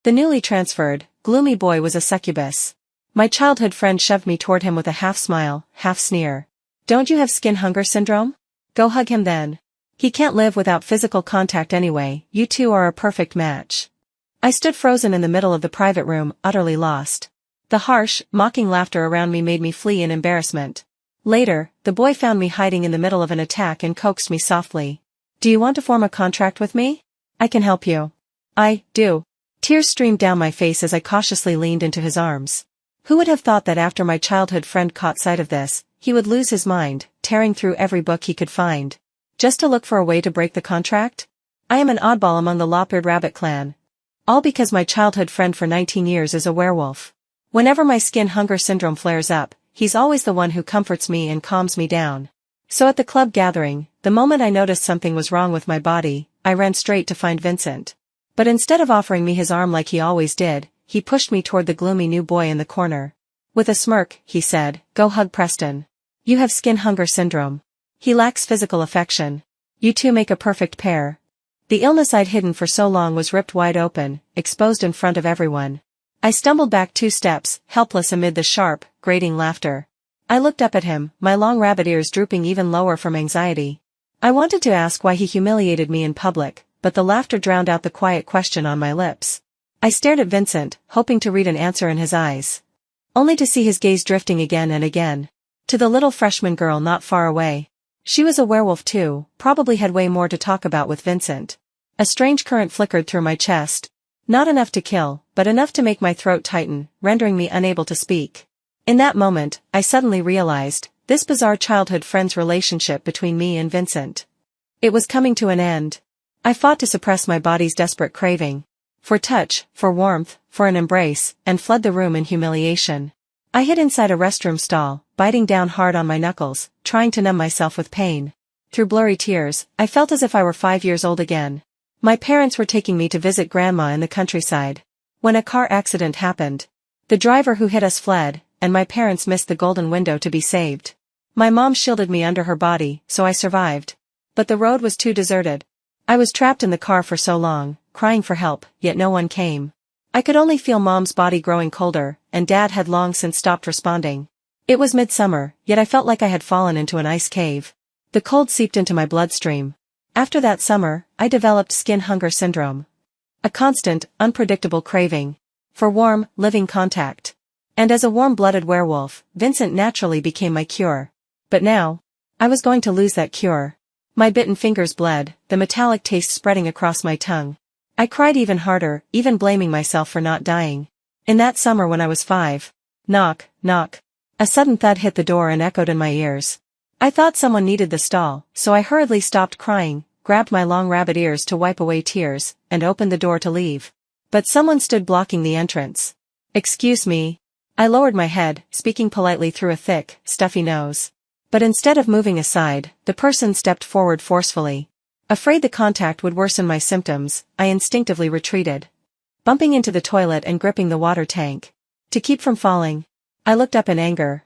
The newly transferred, gloomy boy was a succubus. My childhood friend shoved me toward him with a half smile, half sneer. Don't you have skin hunger syndrome? Go hug him then. He can't live without physical contact anyway, you two are a perfect match. I stood frozen in the middle of the private room, utterly lost. The harsh, mocking laughter around me made me flee in embarrassment. Later, the boy found me hiding in the middle of an attack and coaxed me softly. Do you want to form a contract with me? I can help you. I do. Tears streamed down my face as I cautiously leaned into his arms. Who would have thought that after my childhood friend caught sight of this, he would lose his mind, tearing through every book he could find. Just to look for a way to break the contract? I am an oddball among the lop-eared rabbit clan. All because my childhood friend for 19 years is a werewolf. Whenever my skin hunger syndrome flares up, he's always the one who comforts me and calms me down. So at the club gathering, the moment I noticed something was wrong with my body, I ran straight to find Vincent. But instead of offering me his arm like he always did, he pushed me toward the gloomy new boy in the corner. With a smirk, he said, "Go hug Preston. You have skin hunger syndrome. He lacks physical affection. You two make a perfect pair." The illness I'd hidden for so long was ripped wide open, exposed in front of everyone. I stumbled back 2 steps, helpless amid the sharp, grating laughter. I looked up at him, my long rabbit ears drooping even lower from anxiety. I wanted to ask why he humiliated me in public, but the laughter drowned out the quiet question on my lips. I stared at Vincent, hoping to read an answer in his eyes. Only to see his gaze drifting again and again. To the little freshman girl not far away. She was a werewolf too, probably had way more to talk about with Vincent. A strange current flickered through my chest. Not enough to kill, but enough to make my throat tighten, rendering me unable to speak. In that moment, I suddenly realized, this bizarre childhood friend's relationship between me and Vincent. It was coming to an end. I fought to suppress my body's desperate craving. For touch, for warmth, for an embrace, and fled the room in humiliation. I hid inside a restroom stall, biting down hard on my knuckles, trying to numb myself with pain. Through blurry tears, I felt as if I were 5 years old again. My parents were taking me to visit Grandma in the countryside. When a car accident happened. The driver who hit us fled, and my parents missed the golden window to be saved. My mom shielded me under her body, so I survived. But the road was too deserted. I was trapped in the car for so long, crying for help, yet no one came. I could only feel Mom's body growing colder, and Dad had long since stopped responding. It was midsummer, yet I felt like I had fallen into an ice cave. The cold seeped into my bloodstream. After that summer, I developed skin hunger syndrome. A constant, unpredictable craving. For warm, living contact. And as a warm-blooded werewolf, Vincent naturally became my cure. But now, I was going to lose that cure. My bitten fingers bled, the metallic taste spreading across my tongue. I cried even harder, even blaming myself for not dying. In that summer when I was 5. Knock, knock. A sudden thud hit the door and echoed in my ears. I thought someone needed the stall, so I hurriedly stopped crying, grabbed my long rabbit ears to wipe away tears, and opened the door to leave. But someone stood blocking the entrance. "Excuse me." I lowered my head, speaking politely through a thick, stuffy nose. But instead of moving aside, the person stepped forward forcefully. Afraid the contact would worsen my symptoms, I instinctively retreated. Bumping into the toilet and gripping the water tank. To keep from falling, I looked up in anger.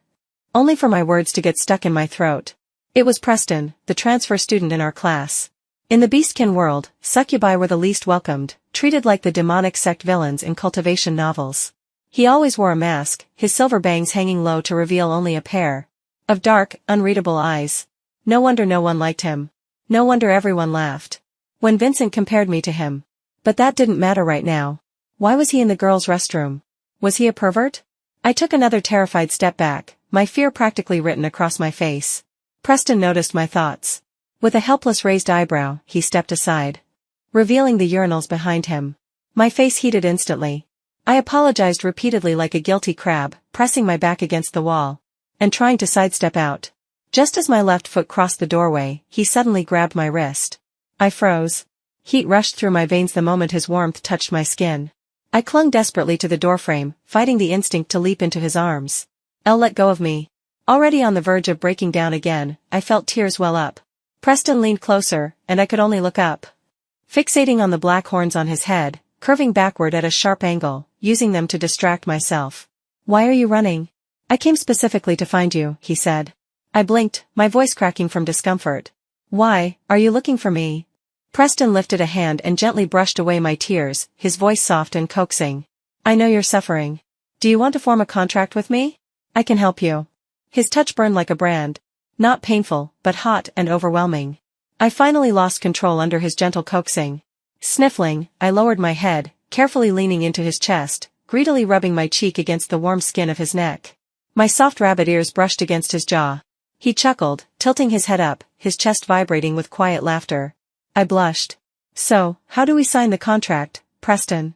Only for my words to get stuck in my throat. It was Preston, the transfer student in our class. In the beastkin world, succubi were the least welcomed, treated like the demonic sect villains in cultivation novels. He always wore a mask, his silver bangs hanging low to reveal only a pair of dark, unreadable eyes. No wonder no one liked him. No wonder everyone laughed when Vincent compared me to him. But that didn't matter right now. Why was he in the girls' restroom? Was he a pervert? I took another terrified step back, my fear practically written across my face. Preston noticed my thoughts. With a helpless raised eyebrow, he stepped aside, revealing the urinals behind him. My face heated instantly. I apologized repeatedly like a guilty crab, pressing my back against the wall, and trying to sidestep out. Just as my left foot crossed the doorway, he suddenly grabbed my wrist. I froze. Heat rushed through my veins the moment his warmth touched my skin. I clung desperately to the doorframe, fighting the instinct to leap into his arms. Elle let go of me. Already on the verge of breaking down again, I felt tears well up. Preston leaned closer, and I could only look up. Fixating on the black horns on his head, curving backward at a sharp angle, using them to distract myself. "Why are you running?" "I came specifically to find you," he said. I blinked, my voice cracking from discomfort. "Why, are you looking for me?" Preston lifted a hand and gently brushed away my tears, his voice soft and coaxing. I know you're suffering. Do you want to form a contract with me? I can help you. His touch burned like a brand. Not painful, but hot and overwhelming. I finally lost control under his gentle coaxing. Sniffling, I lowered my head, carefully leaning into his chest, greedily rubbing my cheek against the warm skin of his neck. My soft rabbit ears brushed against his jaw. He chuckled, tilting his head up, his chest vibrating with quiet laughter. I blushed. So, how do we sign the contract, Preston?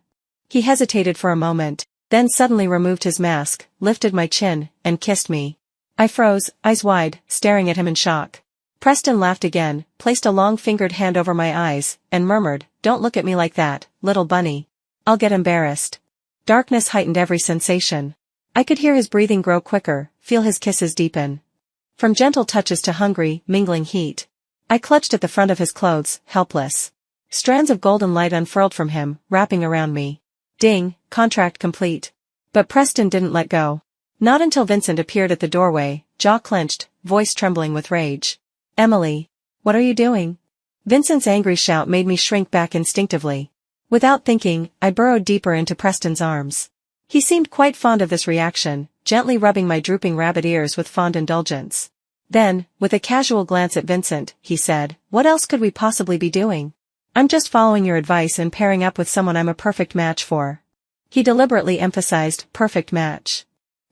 He hesitated for a moment, then suddenly removed his mask, lifted my chin, and kissed me. I froze, eyes wide, staring at him in shock. Preston laughed again, placed a long-fingered hand over my eyes, and murmured, Don't look at me like that, little bunny. I'll get embarrassed. Darkness heightened every sensation. I could hear his breathing grow quicker, feel his kisses deepen. From gentle touches to hungry, mingling heat. I clutched at the front of his clothes, helpless. Strands of golden light unfurled from him, wrapping around me. Ding, contract complete. But Preston didn't let go. Not until Vincent appeared at the doorway, jaw clenched, voice trembling with rage. Emily. What are you doing? Vincent's angry shout made me shrink back instinctively. Without thinking, I burrowed deeper into Preston's arms. He seemed quite fond of this reaction, gently rubbing my drooping rabbit ears with fond indulgence. Then, with a casual glance at Vincent, he said, What else could we possibly be doing? I'm just following your advice and pairing up with someone I'm a perfect match for. He deliberately emphasized, perfect match.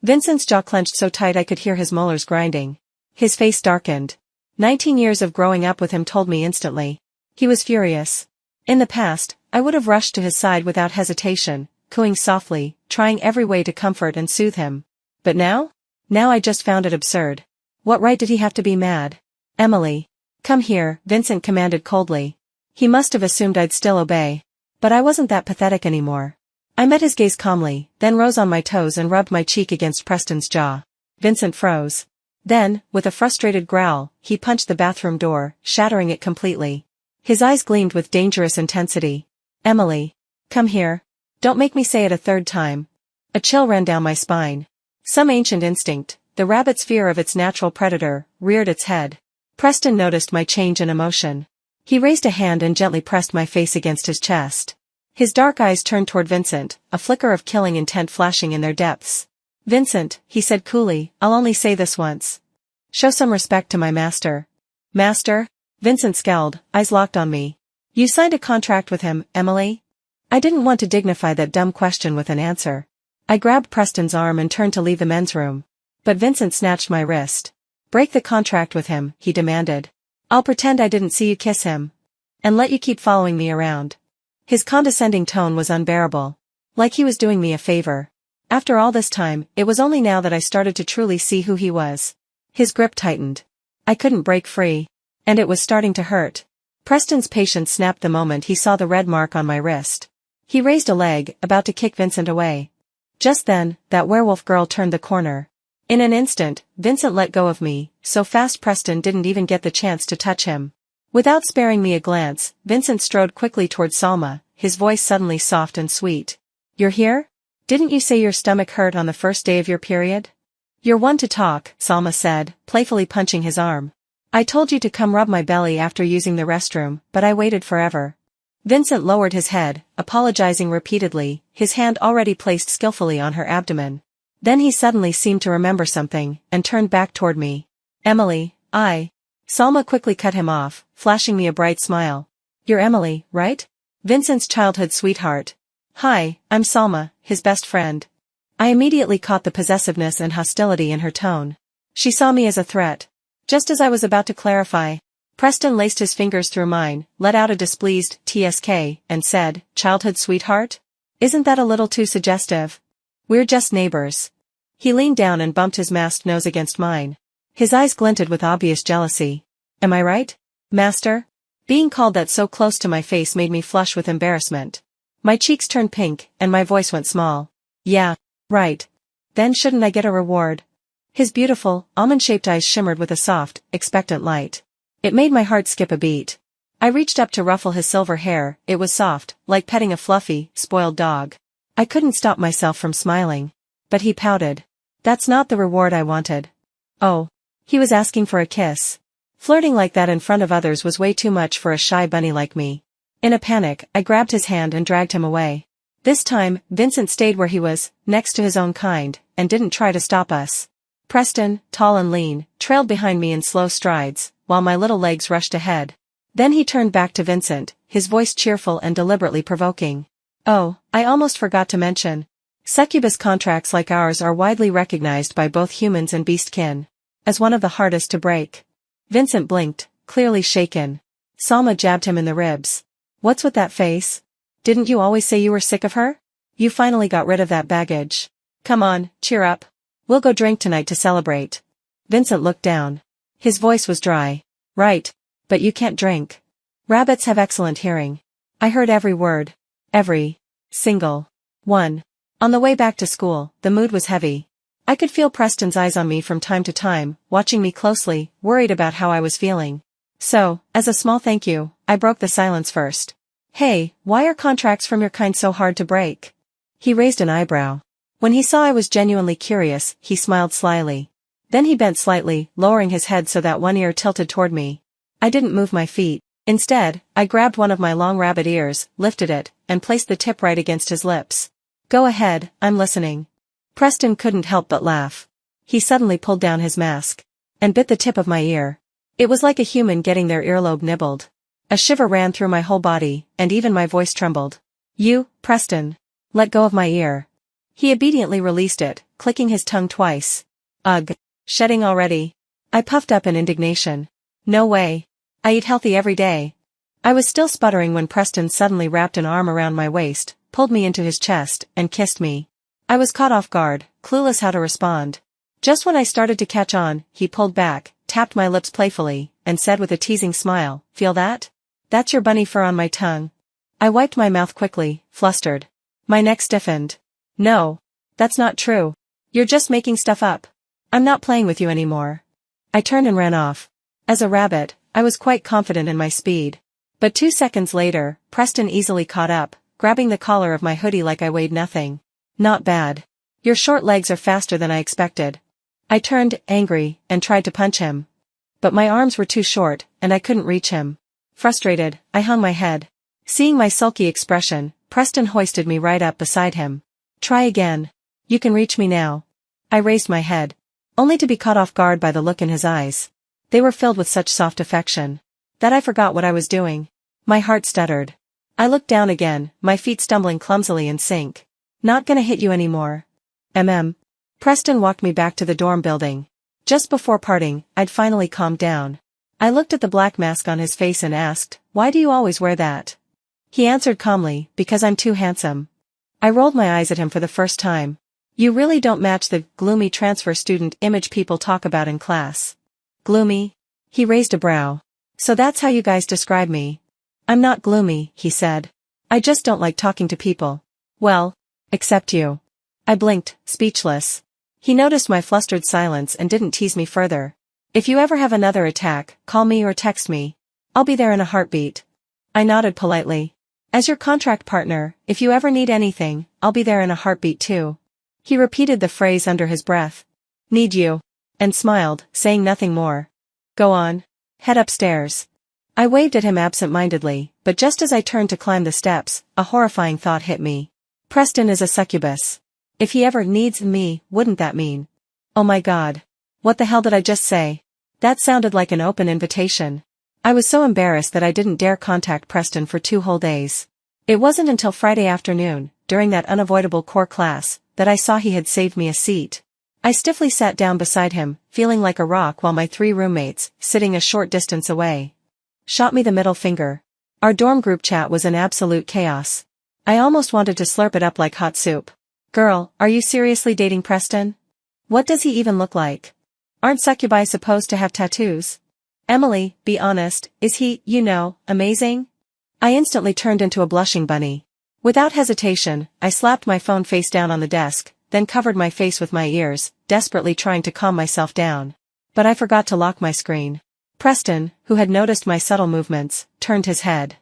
Vincent's jaw clenched so tight I could hear his molars grinding. His face darkened. 19 years of growing up with him told me instantly. He was furious. In the past, I would have rushed to his side without hesitation, cooing softly, trying every way to comfort and soothe him. But now? Now I just found it absurd. What right did he have to be mad? Emily. Come here, Vincent commanded coldly. He must have assumed I'd still obey. But I wasn't that pathetic anymore. I met his gaze calmly, then rose on my toes and rubbed my cheek against Preston's jaw. Vincent froze. Then, with a frustrated growl, he punched the bathroom door, shattering it completely. His eyes gleamed with dangerous intensity. Emily. Come here. Don't make me say it a third time. A chill ran down my spine. Some ancient instinct, the rabbit's fear of its natural predator, reared its head. Preston noticed my change in emotion. He raised a hand and gently pressed my face against his chest. His dark eyes turned toward Vincent, a flicker of killing intent flashing in their depths. Vincent, he said coolly, I'll only say this once. Show some respect to my master. Master? Vincent scowled, eyes locked on me. You signed a contract with him, Emily? I didn't want to dignify that dumb question with an answer. I grabbed Preston's arm and turned to leave the men's room. But Vincent snatched my wrist. Break the contract with him, he demanded. I'll pretend I didn't see you kiss him. And let you keep following me around. His condescending tone was unbearable. Like he was doing me a favor. After all this time, it was only now that I started to truly see who he was. His grip tightened. I couldn't break free. And it was starting to hurt. Preston's patience snapped the moment he saw the red mark on my wrist. He raised a leg, about to kick Vincent away. Just then, that werewolf girl turned the corner. In an instant, Vincent let go of me, so fast Preston didn't even get the chance to touch him. Without sparing me a glance, Vincent strode quickly toward Salma, his voice suddenly soft and sweet. You're here? Didn't you say your stomach hurt on the first day of your period? You're one to talk, Salma said, playfully punching his arm. I told you to come rub my belly after using the restroom, but I waited forever. Vincent lowered his head, apologizing repeatedly, his hand already placed skillfully on her abdomen. Then he suddenly seemed to remember something, and turned back toward me. Emily, Salma quickly cut him off, flashing me a bright smile. You're Emily, right? Vincent's childhood sweetheart. Hi, I'm Salma, his best friend. I immediately caught the possessiveness and hostility in her tone. She saw me as a threat. Just as I was about to clarify, Preston laced his fingers through mine, let out a displeased TSK, and said, Childhood sweetheart? Isn't that a little too suggestive? We're just neighbors. He leaned down and bumped his masked nose against mine. His eyes glinted with obvious jealousy. Am I right, master? Being called that so close to my face made me flush with embarrassment. My cheeks turned pink, and my voice went small. Yeah, right. Then shouldn't I get a reward? His beautiful, almond-shaped eyes shimmered with a soft, expectant light. It made my heart skip a beat. I reached up to ruffle his silver hair, it was soft, like petting a fluffy, spoiled dog. I couldn't stop myself from smiling. But he pouted. That's not the reward I wanted. Oh. He was asking for a kiss. Flirting like that in front of others was way too much for a shy bunny like me. In a panic, I grabbed his hand and dragged him away. This time, Vincent stayed where he was, next to his own kind, and didn't try to stop us. Preston, tall and lean, trailed behind me in slow strides, while my little legs rushed ahead. Then he turned back to Vincent, his voice cheerful and deliberately provoking. "Oh, I almost forgot to mention. Succubus contracts like ours are widely recognized by both humans and beastkin as one of the hardest to break." Vincent blinked, clearly shaken. Salma jabbed him in the ribs. "What's with that face? Didn't you always say you were sick of her? You finally got rid of that baggage. Come on, cheer up. We'll go drink tonight to celebrate." Vincent looked down. His voice was dry. "Right. But you can't drink. Rabbits have excellent hearing. I heard every word. Every single one." On the way back to school, the mood was heavy. I could feel Preston's eyes on me from time to time, watching me closely, worried about how I was feeling. So, as a small thank you, I broke the silence first. "Hey, why are contracts from your kind so hard to break?" He raised an eyebrow. When he saw I was genuinely curious, he smiled slyly. Then he bent slightly, lowering his head so that one ear tilted toward me. I didn't move my feet. Instead, I grabbed one of my long rabbit ears, lifted it, and placed the tip right against his lips. "Go ahead, I'm listening." Preston couldn't help but laugh. He suddenly pulled down his mask and bit the tip of my ear. It was like a human getting their earlobe nibbled. A shiver ran through my whole body, and even my voice trembled. "You, Preston. Let go of my ear." He obediently released it, clicking his tongue twice. "Ugh. Shedding already?" I puffed up in indignation. "No way. I eat healthy every day." I was still sputtering when Preston suddenly wrapped an arm around my waist, pulled me into his chest, and kissed me. I was caught off guard, clueless how to respond. Just when I started to catch on, he pulled back, tapped my lips playfully, and said with a teasing smile, "Feel that? That's your bunny fur on my tongue." I wiped my mouth quickly, flustered. My neck stiffened. "No. That's not true. You're just making stuff up. I'm not playing with you anymore." I turned and ran off. As a rabbit, I was quite confident in my speed. But 2 seconds later, Preston easily caught up, grabbing the collar of my hoodie like I weighed nothing. "Not bad. Your short legs are faster than I expected." I turned, angry, and tried to punch him. But my arms were too short, and I couldn't reach him. Frustrated, I hung my head. Seeing my sulky expression, Preston hoisted me right up beside him. "Try again. You can reach me now." I raised my head, only to be caught off guard by the look in his eyes. They were filled with such soft affection that I forgot what I was doing. My heart stuttered. I looked down again, my feet stumbling clumsily in sync. "Not gonna hit you anymore." Preston walked me back to the dorm building. Just before parting, I'd finally calmed down. I looked at the black mask on his face and asked, "Why do you always wear that?" He answered calmly, "Because I'm too handsome." I rolled my eyes at him for the first time. "You really don't match the gloomy transfer student image people talk about in class." "Gloomy?" He raised a brow. "So that's how you guys describe me." "I'm not gloomy," he said. "I just don't like talking to people. Well, except you." I blinked, speechless. He noticed my flustered silence and didn't tease me further. "If you ever have another attack, call me or text me. I'll be there in a heartbeat." I nodded politely. "As your contract partner, if you ever need anything, I'll be there in a heartbeat too." He repeated the phrase under his breath. "Need you?" and smiled, saying nothing more. "Go on. Head upstairs." I waved at him absent-mindedly, but just as I turned to climb the steps, a horrifying thought hit me. Preston is a succubus. If he ever needs me, wouldn't that mean? Oh my God. What the hell did I just say? That sounded like an open invitation. I was so embarrassed that I didn't dare contact Preston for 2 whole days. It wasn't until Friday afternoon, during that unavoidable core class, that I saw he had saved me a seat. I stiffly sat down beside him, feeling like a rock while my 3 roommates, sitting a short distance away, shot me the middle finger. Our dorm group chat was in absolute chaos. I almost wanted to slurp it up like hot soup. "Girl, are you seriously dating Preston? What does he even look like? Aren't succubi supposed to have tattoos? Emily, be honest, is he, amazing?" I instantly turned into a blushing bunny. Without hesitation, I slapped my phone face down on the desk, then covered my face with my ears, desperately trying to calm myself down. But I forgot to lock my screen. Preston, who had noticed my subtle movements, turned his head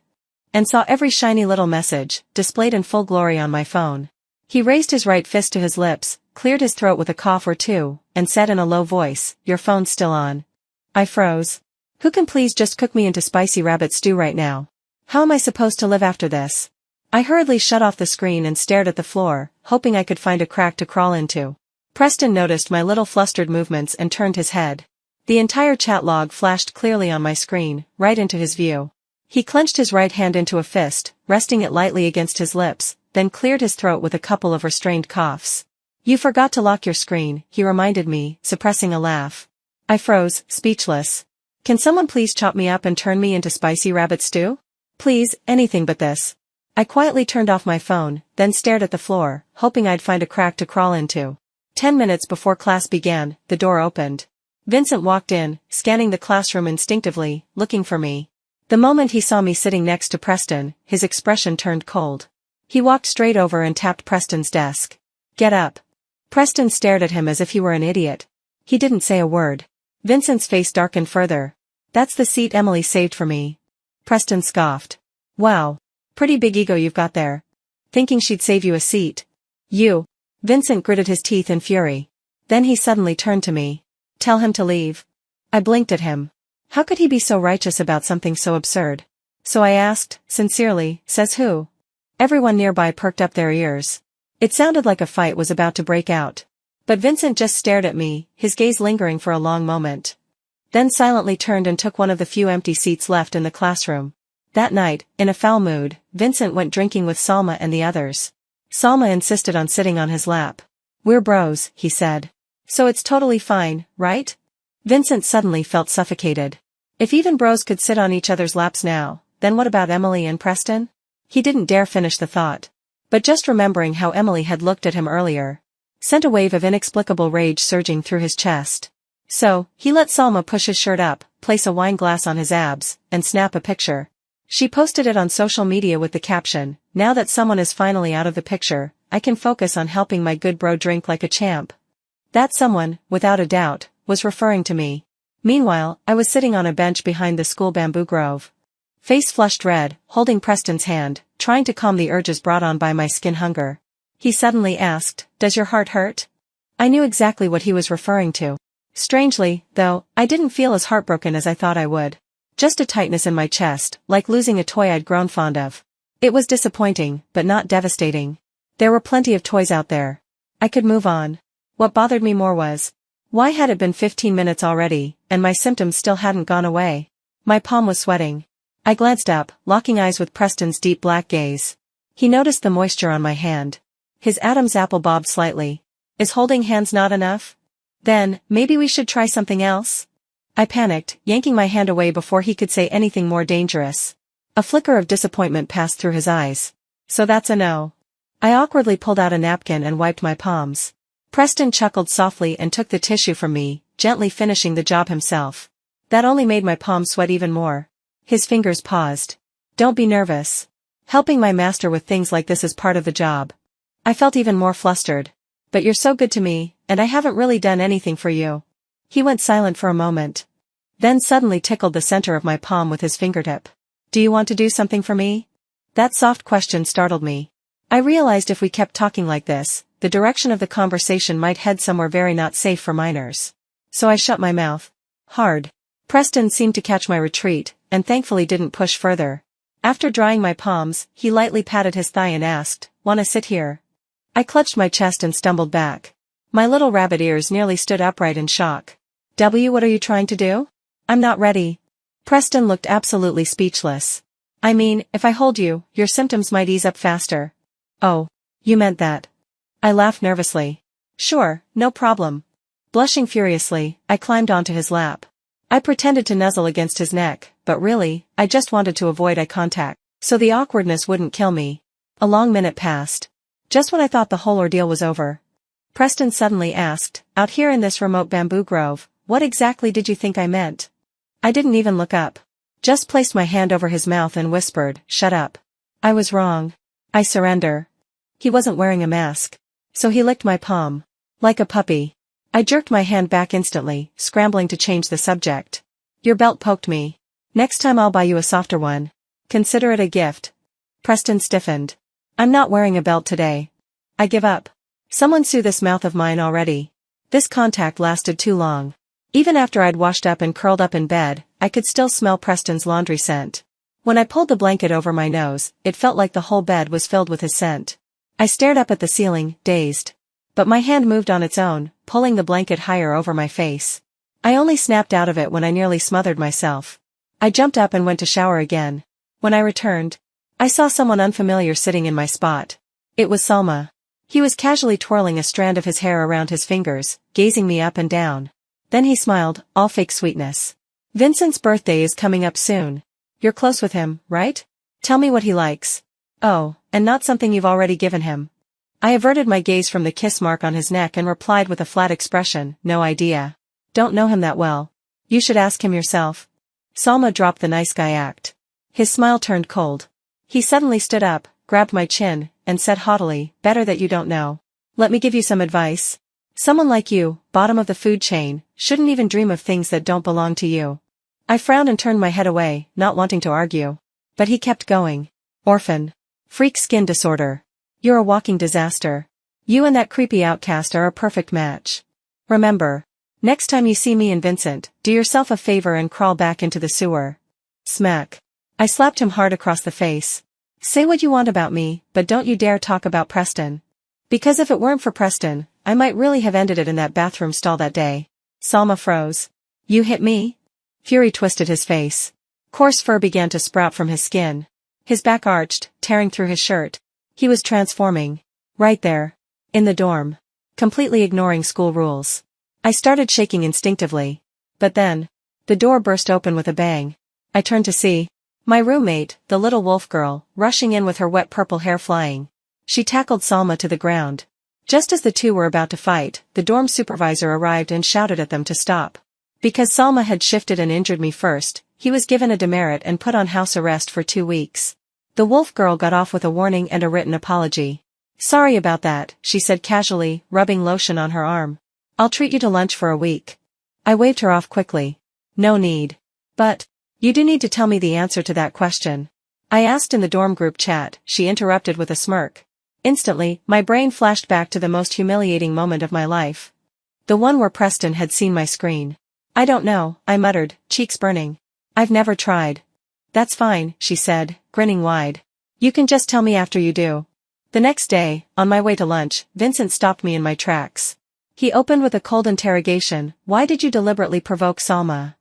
and saw every shiny little message, displayed in full glory on my phone. He raised his right fist to his lips, cleared his throat with a cough or two, and said in a low voice, "Your phone's still on." I froze. Who can please just cook me into spicy rabbit stew right now? How am I supposed to live after this? I hurriedly shut off the screen and stared at the floor, hoping I could find a crack to crawl into. Preston noticed my little flustered movements and turned his head. The entire chat log flashed clearly on my screen, right into his view. He clenched his right hand into a fist, resting it lightly against his lips, then cleared his throat with a couple of restrained coughs. You forgot to lock your screen, he reminded me, suppressing a laugh. I froze, speechless. Can someone please chop me up and turn me into spicy rabbit stew? Please, anything but this. I quietly turned off my phone, then stared at the floor, hoping I'd find a crack to crawl into. 10 minutes before class began, the door opened. Vincent walked in, scanning the classroom instinctively, looking for me. The moment he saw me sitting next to Preston, his expression turned cold. He walked straight over and tapped Preston's desk. Get up. Preston stared at him as if he were an idiot. He didn't say a word. Vincent's face darkened further. That's the seat Emily saved for me. Preston scoffed. Wow. Pretty big ego you've got there. Thinking she'd save you a seat. You. Vincent gritted his teeth in fury. Then he suddenly turned to me. Tell him to leave. I blinked at him. How could he be so righteous about something so absurd? So I asked, sincerely, says who? Everyone nearby perked up their ears. It sounded like a fight was about to break out. But Vincent just stared at me, his gaze lingering for a long moment. Then silently turned and took one of the few empty seats left in the classroom. That night, in a foul mood, Vincent went drinking with Salma and the others. Salma insisted on sitting on his lap. We're bros, he said. So it's totally fine, right? Vincent suddenly felt suffocated. If even bros could sit on each other's laps now, then what about Emily and Preston? He didn't dare finish the thought. But just remembering how Emily had looked at him earlier, sent a wave of inexplicable rage surging through his chest. So, he let Salma push his shirt up, place a wine glass on his abs, and snap a picture. She posted it on social media with the caption, now that someone is finally out of the picture, I can focus on helping my good bro drink like a champ. That someone, without a doubt, was referring to me. Meanwhile, I was sitting on a bench behind the school bamboo grove. Face flushed red, holding Preston's hand, trying to calm the urges brought on by my skin hunger. He suddenly asked, Does your heart hurt? I knew exactly what he was referring to. Strangely, though, I didn't feel as heartbroken as I thought I would. Just a tightness in my chest, like losing a toy I'd grown fond of. It was disappointing, but not devastating. There were plenty of toys out there. I could move on. What bothered me more was, why had it been 15 minutes already, and my symptoms still hadn't gone away? My palm was sweating. I glanced up, locking eyes with Preston's deep black gaze. He noticed the moisture on my hand. His Adam's apple bobbed slightly. Is holding hands not enough? Then, maybe we should try something else? I panicked, yanking my hand away before he could say anything more dangerous. A flicker of disappointment passed through his eyes. So that's a no. I awkwardly pulled out a napkin and wiped my palms. Preston chuckled softly and took the tissue from me, gently finishing the job himself. That only made my palms sweat even more. His fingers paused. Don't be nervous. Helping my master with things like this is part of the job. I felt even more flustered. But you're so good to me, and I haven't really done anything for you. He went silent for a moment. Then suddenly tickled the center of my palm with his fingertip. Do you want to do something for me? That soft question startled me. I realized if we kept talking like this, the direction of the conversation might head somewhere very not safe for minors. So I shut my mouth. Hard. Preston seemed to catch my retreat, and thankfully didn't push further. After drying my palms, he lightly patted his thigh and asked, "Wanna sit here?" I clutched my chest and stumbled back. My little rabbit ears nearly stood upright in shock. What are you trying to do? I'm not ready. Preston looked absolutely speechless. I mean, if I hold you, your symptoms might ease up faster. Oh, you meant that. I laughed nervously. Sure, no problem. Blushing furiously, I climbed onto his lap. I pretended to nuzzle against his neck, but really, I just wanted to avoid eye contact, so the awkwardness wouldn't kill me. A long minute passed. Just when I thought the whole ordeal was over, Preston suddenly asked, out here in this remote bamboo grove, what exactly did you think I meant? I didn't even look up. Just placed my hand over his mouth and whispered, shut up. I was wrong. I surrender. He wasn't wearing a mask. So he licked my palm. Like a puppy. I jerked my hand back instantly, scrambling to change the subject. Your belt poked me. Next time I'll buy you a softer one. Consider it a gift. Preston stiffened. I'm not wearing a belt today. I give up. Someone sue this mouth of mine already. This contact lasted too long. Even after I'd washed up and curled up in bed, I could still smell Preston's laundry scent. When I pulled the blanket over my nose, it felt like the whole bed was filled with his scent. I stared up at the ceiling, dazed. But my hand moved on its own, pulling the blanket higher over my face. I only snapped out of it when I nearly smothered myself. I jumped up and went to shower again. When I returned, I saw someone unfamiliar sitting in my spot. It was Salma. He was casually twirling a strand of his hair around his fingers, gazing me up and down. Then he smiled, all fake sweetness. Vincent's birthday is coming up soon. You're close with him, right? Tell me what he likes. Oh, and not something you've already given him. I averted my gaze from the kiss mark on his neck and replied with a flat expression, no idea. Don't know him that well. You should ask him yourself. Salma dropped the nice guy act. His smile turned cold. He suddenly stood up, grabbed my chin, and said haughtily, better that you don't know. Let me give you some advice. Someone like you, bottom of the food chain, shouldn't even dream of things that don't belong to you. I frowned and turned my head away, not wanting to argue. But he kept going. Orphan. Freak skin disorder. You're a walking disaster. You and that creepy outcast are a perfect match. Remember. Next time you see me and Vincent, do yourself a favor and crawl back into the sewer. Smack. I slapped him hard across the face. Say what you want about me, but don't you dare talk about Preston. Because if it weren't for Preston, I might really have ended it in that bathroom stall that day. Salma froze. You hit me? Fury twisted his face. Coarse fur began to sprout from his skin. His back arched, tearing through his shirt. He was transforming. Right there. In the dorm. Completely ignoring school rules. I started shaking instinctively. But then, the door burst open with a bang. I turned to see my roommate, the little wolf girl, rushing in with her wet purple hair flying. She tackled Salma to the ground. Just as the two were about to fight, the dorm supervisor arrived and shouted at them to stop. Because Salma had shifted and injured me first, he was given a demerit and put on house arrest for 2 weeks. The wolf girl got off with a warning and a written apology. Sorry about that, she said casually, rubbing lotion on her arm. I'll treat you to lunch for a week. I waved her off quickly. No need. But, you do need to tell me the answer to that question. I asked in the dorm group chat, she interrupted with a smirk. Instantly, my brain flashed back to the most humiliating moment of my life. The one where Preston had seen my screen. I don't know, I muttered, cheeks burning. I've never tried. That's fine, she said, grinning wide. You can just tell me after you do. The next day, on my way to lunch, Vincent stopped me in my tracks. He opened with a cold interrogation, why did you deliberately provoke Salma?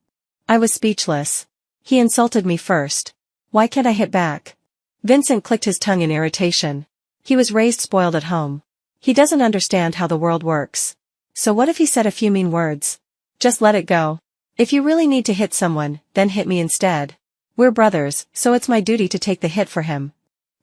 I was speechless. He insulted me first. Why can't I hit back? Vincent clicked his tongue in irritation. He was raised spoiled at home. He doesn't understand how the world works. So what if he said a few mean words? Just let it go. If you really need to hit someone, then hit me instead. We're brothers, so it's my duty to take the hit for him.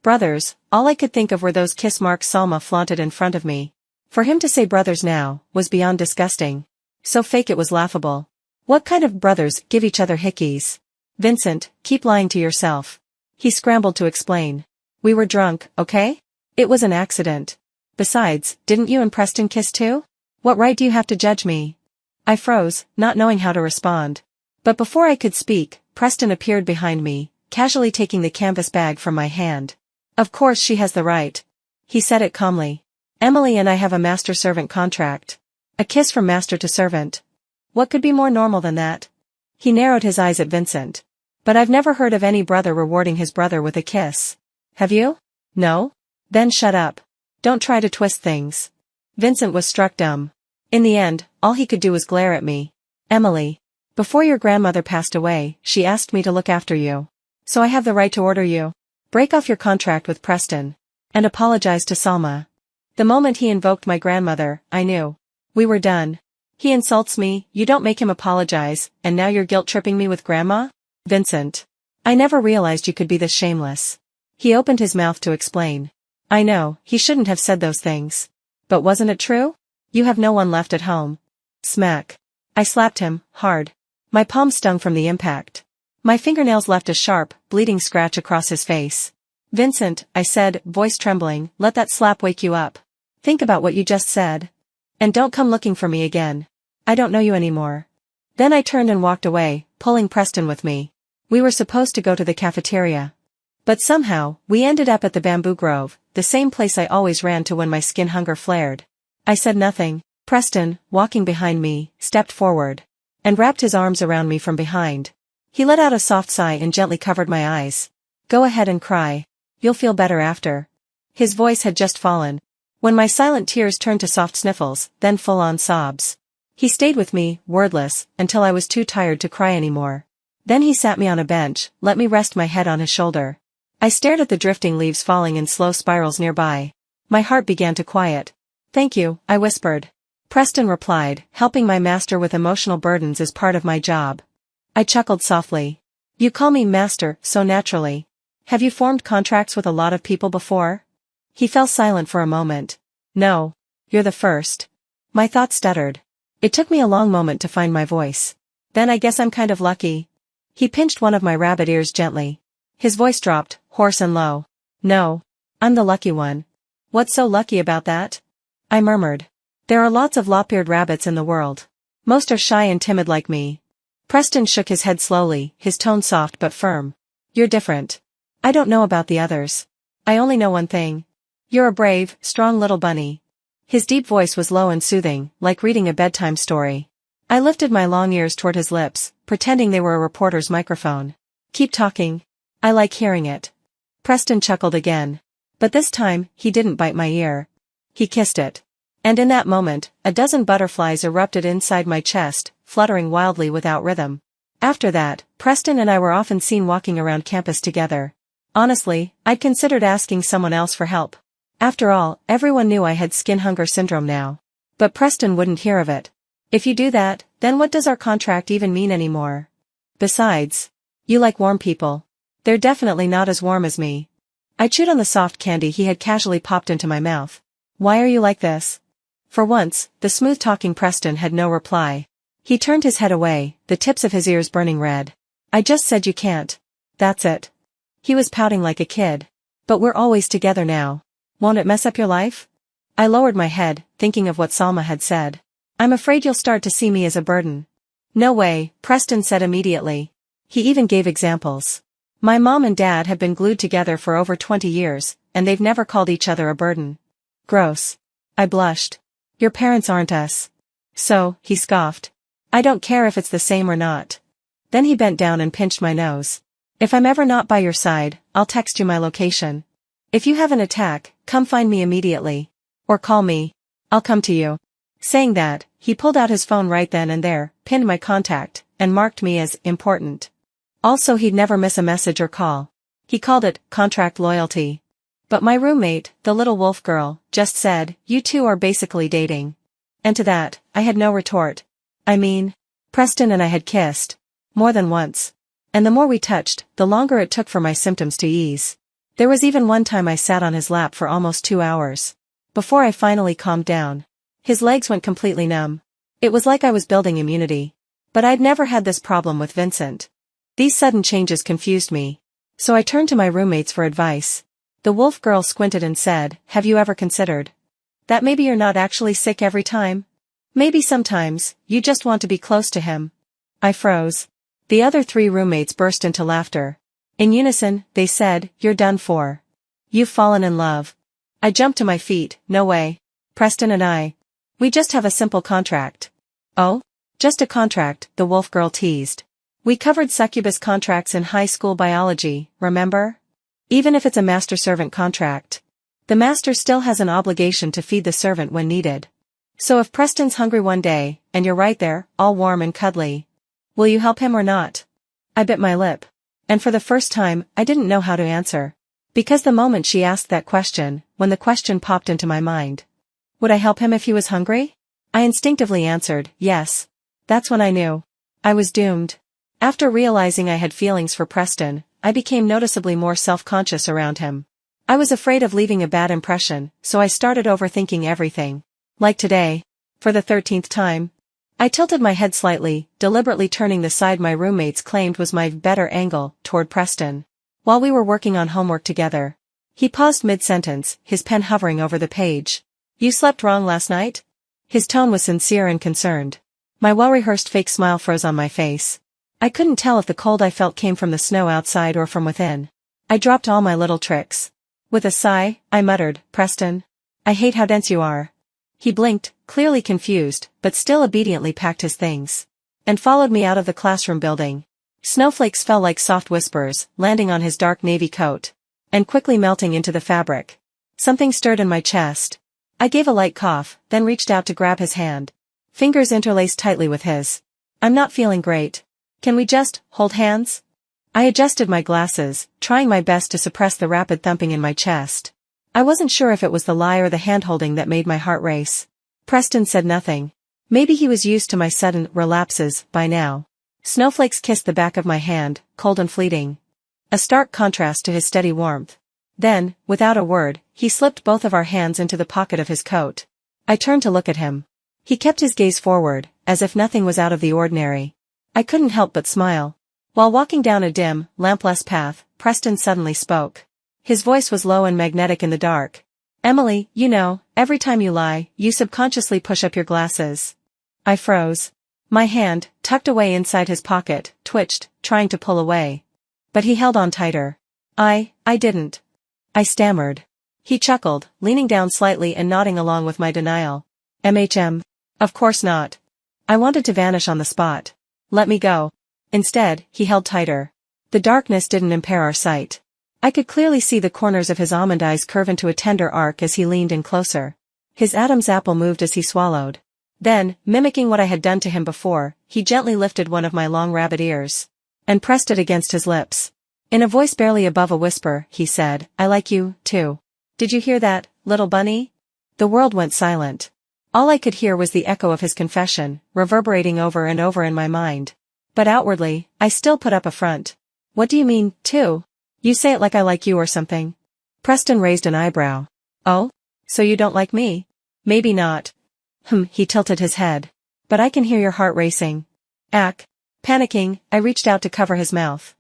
Brothers, all I could think of were those kiss marks Salma flaunted in front of me. For him to say brothers now, was beyond disgusting. So fake it was laughable. What kind of brothers give each other hickeys? Vincent, keep lying to yourself. He scrambled to explain. We were drunk, okay? It was an accident. Besides, didn't you and Preston kiss too? What right do you have to judge me? I froze, not knowing how to respond. But before I could speak, Preston appeared behind me, casually taking the canvas bag from my hand. Of course she has the right. He said it calmly. Emily and I have a master-servant contract. A kiss from master to servant. What could be more normal than that? He narrowed his eyes at Vincent. But I've never heard of any brother rewarding his brother with a kiss. Have you? No? Then shut up. Don't try to twist things. Vincent was struck dumb. In the end, all he could do was glare at me. Emily. Before your grandmother passed away, she asked me to look after you. So I have the right to order you. Break off your contract with Preston. And apologize to Salma. The moment he invoked my grandmother, I knew. We were done. He insults me, you don't make him apologize, and now you're guilt-tripping me with grandma? Vincent. I never realized you could be this shameless. He opened his mouth to explain. I know, he shouldn't have said those things. But wasn't it true? You have no one left at home. Smack. I slapped him, hard. My palm stung from the impact. My fingernails left a sharp, bleeding scratch across his face. Vincent, I said, voice trembling, let that slap wake you up. Think about what you just said. And don't come looking for me again. I don't know you anymore. Then I turned and walked away, pulling Preston with me. We were supposed to go to the cafeteria. But somehow, we ended up at the bamboo grove, the same place I always ran to when my skin hunger flared. I said nothing. Preston, walking behind me, stepped forward. and wrapped his arms around me from behind. He let out a soft sigh and gently covered my eyes. Go ahead and cry. You'll feel better after. His voice had just fallen, when my silent tears turned to soft sniffles, then full-on sobs. He stayed with me, wordless, until I was too tired to cry anymore. Then he sat me on a bench, let me rest my head on his shoulder. I stared at the drifting leaves falling in slow spirals nearby. My heart began to quiet. Thank you, I whispered. Preston replied, helping my master with emotional burdens is part of my job. I chuckled softly. You call me master, so naturally. Have you formed contracts with a lot of people before? He fell silent for a moment. No. You're the first. My thoughts stuttered. It took me a long moment to find my voice. Then I guess I'm kind of lucky. He pinched one of my rabbit ears gently. His voice dropped, hoarse and low. No. I'm the lucky one. What's so lucky about that? I murmured. There are lots of lop-eared rabbits in the world. Most are shy and timid like me. Preston shook his head slowly, his tone soft but firm. You're different. I don't know about the others. I only know one thing. You're a brave, strong little bunny. His deep voice was low and soothing, like reading a bedtime story. I lifted my long ears toward his lips, pretending they were a reporter's microphone. Keep talking. I like hearing it. Preston chuckled again. But this time, he didn't bite my ear. He kissed it. And in that moment, a dozen butterflies erupted inside my chest, fluttering wildly without rhythm. After that, Preston and I were often seen walking around campus together. Honestly, I'd considered asking someone else for help. After all, everyone knew I had skin hunger syndrome now. But Preston wouldn't hear of it. If you do that, then what does our contract even mean anymore? Besides, you like warm people. They're definitely not as warm as me. I chewed on the soft candy he had casually popped into my mouth. Why are you like this? For once, the smooth-talking Preston had no reply. He turned his head away, the tips of his ears burning red. I just said you can't. That's it. He was pouting like a kid. But we're always together now. Won't it mess up your life? I lowered my head, thinking of what Salma had said. I'm afraid you'll start to see me as a burden. No way, Preston said immediately. He even gave examples. My mom and dad have been glued together for over 20 years, and they've never called each other a burden. Gross. I blushed. Your parents aren't us. So, he scoffed. I don't care if it's the same or not. Then he bent down and pinched my nose. If I'm ever not by your side, I'll text you my location. If you have an attack, come find me immediately. Or call me. I'll come to you. Saying that, he pulled out his phone right then and there, pinned my contact, and marked me as important. Also, he'd never miss a message or call. He called it contract loyalty. But my roommate, the little wolf girl, just said, you two are basically dating. And to that, I had no retort. I mean, Preston and I had kissed. More than once. And the more we touched, the longer it took for my symptoms to ease. There was even one time I sat on his lap for almost 2 hours. Before I finally calmed down. His legs went completely numb. It was like I was building immunity. But I'd never had this problem with Vincent. These sudden changes confused me. So I turned to my roommates for advice. The wolf girl squinted and said, have you ever considered that maybe you're not actually sick every time? Maybe sometimes, you just want to be close to him. I froze. The other 3 roommates burst into laughter. In unison, they said, you're done for. You've fallen in love. I jumped to my feet, no way. Preston and I. We just have a simple contract. Oh? Just a contract, the wolf girl teased. We covered succubus contracts in high school biology, remember? Even if it's a master-servant contract. The master still has an obligation to feed the servant when needed. So if Preston's hungry one day, and you're right there, all warm and cuddly, will you help him or not? I bit my lip. And for the first time, I didn't know how to answer. Because the moment she asked that question, when the question popped into my mind. Would I help him if he was hungry? I instinctively answered, yes. That's when I knew. I was doomed. After realizing I had feelings for Preston, I became noticeably more self-conscious around him. I was afraid of leaving a bad impression, so I started overthinking everything. Like today. For the 13th time. I tilted my head slightly, deliberately turning the side my roommates claimed was my better angle, toward Preston. While we were working on homework together. He paused mid-sentence, his pen hovering over the page. You slept wrong last night? His tone was sincere and concerned. My well-rehearsed fake smile froze on my face. I couldn't tell if the cold I felt came from the snow outside or from within. I dropped all my little tricks. With a sigh, I muttered, Preston. I hate how dense you are. He blinked, clearly confused, but still obediently packed his things. and followed me out of the classroom building. Snowflakes fell like soft whispers, landing on his dark navy coat, and quickly melting into the fabric. Something stirred in my chest. I gave a light cough, then reached out to grab his hand. Fingers interlaced tightly with his. I'm not feeling great. Can we just hold hands? I adjusted my glasses, trying my best to suppress the rapid thumping in my chest. I wasn't sure if it was the lie or the hand-holding that made my heart race. Preston said nothing. Maybe he was used to my sudden relapses by now. Snowflakes kissed the back of my hand, cold and fleeting. A stark contrast to his steady warmth. Then, without a word, he slipped both of our hands into the pocket of his coat. I turned to look at him. He kept his gaze forward, as if nothing was out of the ordinary. I couldn't help but smile. While walking down a dim, lampless path, Preston suddenly spoke. His voice was low and magnetic in the dark. Emily, you know, every time you lie, you subconsciously push up your glasses. I froze. My hand, tucked away inside his pocket, twitched, trying to pull away. But he held on tighter. I didn't. I stammered. He chuckled, leaning down slightly and nodding along with my denial. Of course not. I wanted to vanish on the spot. Let me go. Instead, he held tighter. The darkness didn't impair our sight. I could clearly see the corners of his almond eyes curve into a tender arc as he leaned in closer. His Adam's apple moved as he swallowed. Then, mimicking what I had done to him before, he gently lifted one of my long rabbit ears and pressed it against his lips. In a voice barely above a whisper, he said, I like you, too. Did you hear that, little bunny? The world went silent. All I could hear was the echo of his confession, reverberating over and over in my mind. But outwardly, I still put up a front. What do you mean, too? You say it like I like you or something. Preston raised an eyebrow. Oh? So you don't like me? Maybe not. He tilted his head. But I can hear your heart racing. Panicking, I reached out to cover his mouth.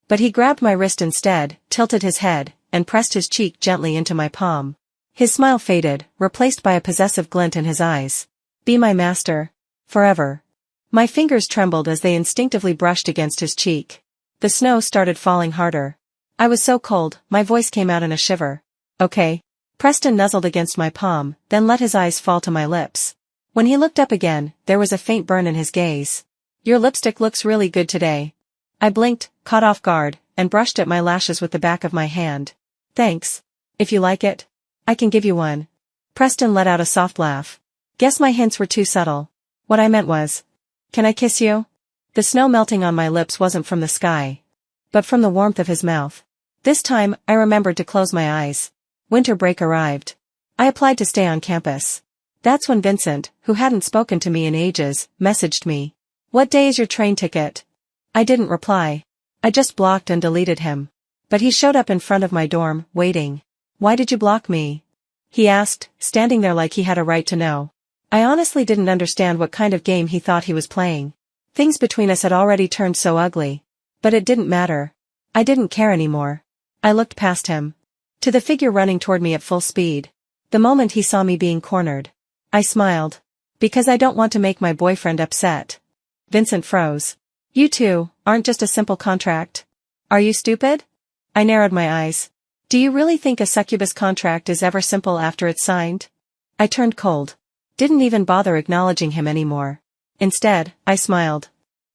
But he grabbed my wrist instead, tilted his head, and pressed his cheek gently into my palm. His smile faded, replaced by a possessive glint in his eyes. Be my master. Forever. My fingers trembled as they instinctively brushed against his cheek. The snow started falling harder. I was so cold, my voice came out in a shiver. Okay. Preston nuzzled against my palm, then let his eyes fall to my lips. When he looked up again, there was a faint burn in his gaze. Your lipstick looks really good today. I blinked, caught off guard, and brushed at my lashes with the back of my hand. Thanks. If you like it, I can give you one. Preston let out a soft laugh. Guess my hints were too subtle. What I meant was, can I kiss you? The snow melting on my lips wasn't from the sky, but from the warmth of his mouth. This time, I remembered to close my eyes. Winter break arrived. I applied to stay on campus. That's when Vincent, who hadn't spoken to me in ages, messaged me. What day is your train ticket? I didn't reply. I just blocked and deleted him. But he showed up in front of my dorm, waiting. Why did you block me? He asked, standing there like he had a right to know. I honestly didn't understand what kind of game he thought he was playing. Things between us had already turned so ugly. But it didn't matter. I didn't care anymore. I looked past him. To the figure running toward me at full speed. The moment he saw me being cornered. I smiled. Because I don't want to make my boyfriend upset. Vincent froze. You two aren't just a simple contract. Are you stupid? I narrowed my eyes. Do you really think a succubus contract is ever simple after it's signed? I turned cold. Didn't even bother acknowledging him anymore. Instead, I smiled.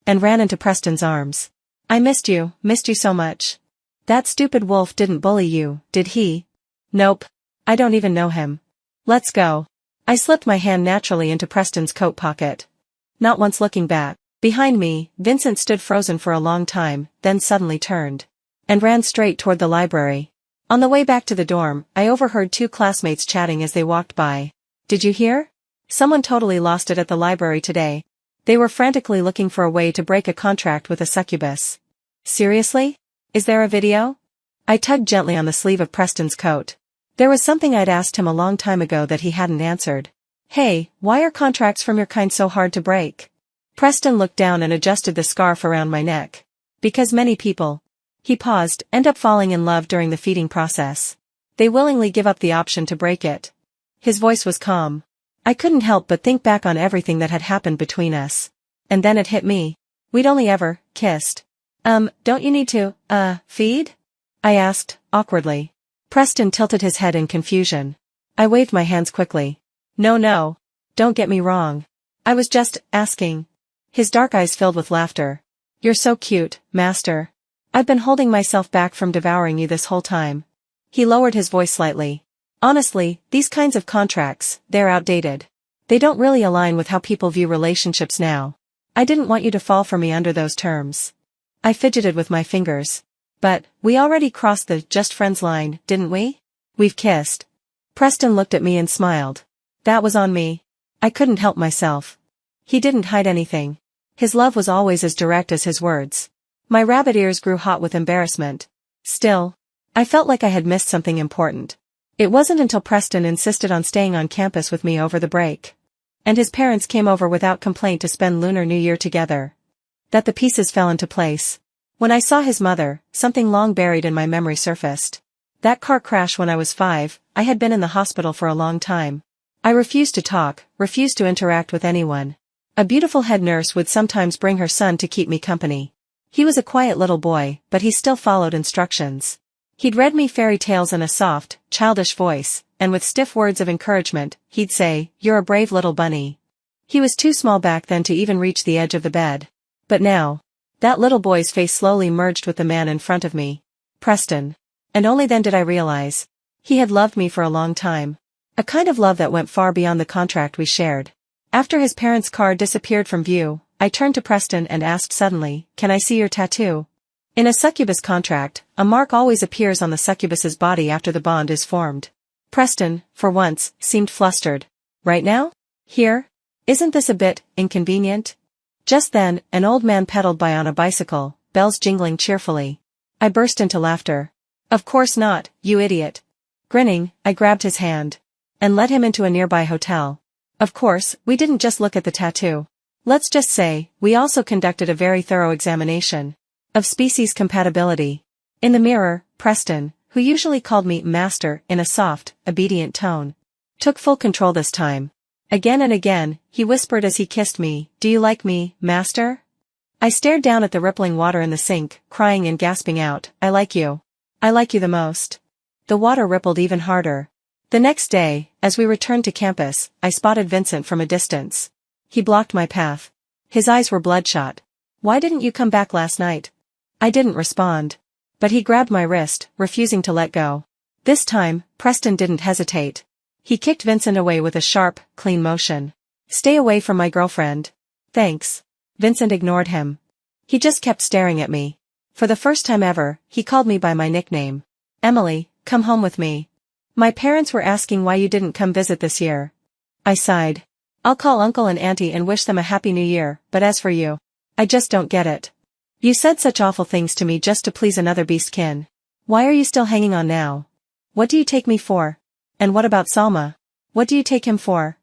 And ran into Preston's arms. I missed you so much. That stupid wolf didn't bully you, did he? Nope. I don't even know him. Let's go. I slipped my hand naturally into Preston's coat pocket. Not once looking back. Behind me, Vincent stood frozen for a long time, then suddenly turned. And ran straight toward the library. On the way back to the dorm, I overheard two classmates chatting as they walked by. Did you hear? Someone totally lost it at the library today. They were frantically looking for a way to break a contract with a succubus. Seriously? Is there a video? I tugged gently on the sleeve of Preston's coat. There was something I'd asked him a long time ago that he hadn't answered. Hey, why are contracts from your kind so hard to break? Preston looked down and adjusted the scarf around my neck. Because many people, he paused, end up falling in love during the feeding process. They willingly give up the option to break it. His voice was calm. I couldn't help but think back on everything that had happened between us. And then it hit me. We'd only ever kissed. Don't you need to, feed? I asked, awkwardly. Preston tilted his head in confusion. I waved my hands quickly. No, don't get me wrong. I was just asking. His dark eyes filled with laughter. You're so cute, master. I've been holding myself back from devouring you this whole time. He lowered his voice slightly. Honestly, these kinds of contracts, they're outdated. They don't really align with how people view relationships now. I didn't want you to fall for me under those terms. I fidgeted with my fingers. But, we already crossed the just friends line, didn't we? We've kissed. Preston looked at me and smiled. That was on me. I couldn't help myself. He didn't hide anything. His love was always as direct as his words. My rabbit ears grew hot with embarrassment. Still, I felt like I had missed something important. It wasn't until Preston insisted on staying on campus with me over the break, and his parents came over without complaint to spend Lunar New Year together, that the pieces fell into place. When I saw his mother, something long buried in my memory surfaced. That car crash when I was 5, I had been in the hospital for a long time. I refused to talk, refused to interact with anyone. A beautiful head nurse would sometimes bring her son to keep me company. He was a quiet little boy, but he still followed instructions. He'd read me fairy tales in a soft, childish voice, and with stiff words of encouragement, he'd say, "You're a brave little bunny." He was too small back then to even reach the edge of the bed. But now, that little boy's face slowly merged with the man in front of me. Preston. And only then did I realize. He had loved me for a long time. A kind of love that went far beyond the contract we shared. After his parents' car disappeared from view, I turned to Preston and asked suddenly, "Can I see your tattoo?" In a succubus contract, a mark always appears on the succubus's body after the bond is formed. Preston, for once, seemed flustered. Right now? Here? Isn't this a bit inconvenient? Just then, an old man pedaled by on a bicycle, bells jingling cheerfully. I burst into laughter. Of course not, you idiot. Grinning, I grabbed his hand and led him into a nearby hotel. Of course, we didn't just look at the tattoo. Let's just say, we also conducted a very thorough examination of species compatibility. In the mirror, Preston, who usually called me master in a soft, obedient tone, took full control this time. Again and again, he whispered as he kissed me, "Do you like me, master?" I stared down at the rippling water in the sink, crying and gasping out, "I like you. I like you the most." The water rippled even harder. The next day, as we returned to campus, I spotted Vincent from a distance. He blocked my path. His eyes were bloodshot. "Why didn't you come back last night?" I didn't respond. But he grabbed my wrist, refusing to let go. This time, Preston didn't hesitate. He kicked Vincent away with a sharp, clean motion. "Stay away from my girlfriend." "Thanks." Vincent ignored him. He just kept staring at me. For the first time ever, he called me by my nickname. "Emily, come home with me. My parents were asking why you didn't come visit this year." I sighed. "I'll call Uncle and Auntie and wish them a Happy New Year, but as for you, I just don't get it. You said such awful things to me just to please another beastkin. Why are you still hanging on now? What do you take me for? And what about Salma? What do you take him for?"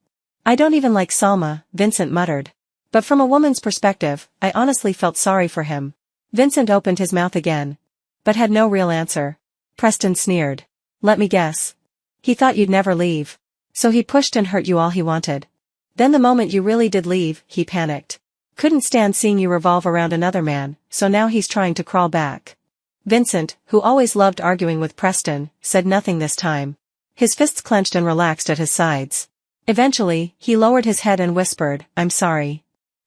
"I don't even like Salma," Vincent muttered. But from a woman's perspective, I honestly felt sorry for him. Vincent opened his mouth again, but had no real answer. Preston sneered. "Let me guess. He thought you'd never leave. So he pushed and hurt you all he wanted. Then the moment you really did leave, he panicked. Couldn't stand seeing you revolve around another man, so now he's trying to crawl back." Vincent, who always loved arguing with Preston, said nothing this time. His fists clenched and relaxed at his sides. Eventually, he lowered his head and whispered, "I'm sorry.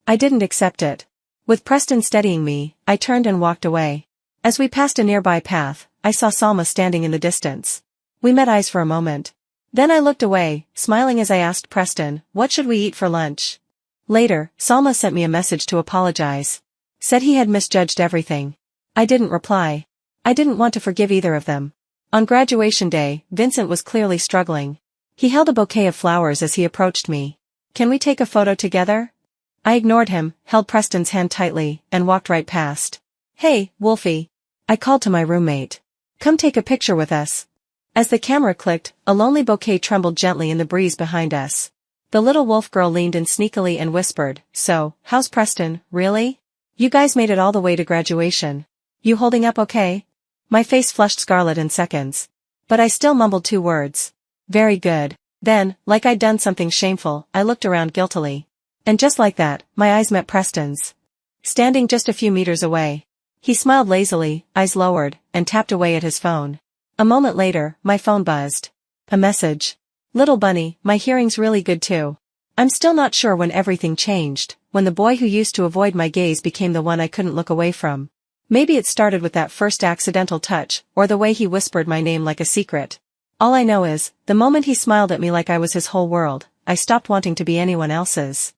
I didn't accept it." With Preston steadying me, I turned and walked away. As we passed a nearby path, I saw Salma standing in the distance. We met eyes for a moment. Then I looked away, smiling as I asked Preston, "What should we eat for lunch?" Later, Salma sent me a message to apologize. Said he had misjudged everything. I didn't reply. I didn't want to forgive either of them. On graduation day, Vincent was clearly struggling. He held a bouquet of flowers as he approached me. "Can we take a photo together?" I ignored him, held Preston's hand tightly, and walked right past. "Hey, Wolfie," I called to my roommate. "Come take a picture with us." As the camera clicked, a lonely bouquet trembled gently in the breeze behind us. The little wolf girl leaned in sneakily and whispered, "So, how's Preston, really? You guys made it all the way to graduation. You holding up okay?" My face flushed scarlet in seconds. But I still mumbled 2 words. "Very good." Then, like I'd done something shameful, I looked around guiltily. And just like that, my eyes met Preston's. Standing just a few meters away. He smiled lazily, eyes lowered, and tapped away at his phone. A moment later, my phone buzzed. A message. "Little bunny, my hearing's really good too. I'm still not sure when everything changed, when the boy who used to avoid my gaze became the one I couldn't look away from. Maybe it started with that first accidental touch, or the way he whispered my name like a secret. All I know is, the moment he smiled at me like I was his whole world, I stopped wanting to be anyone else's.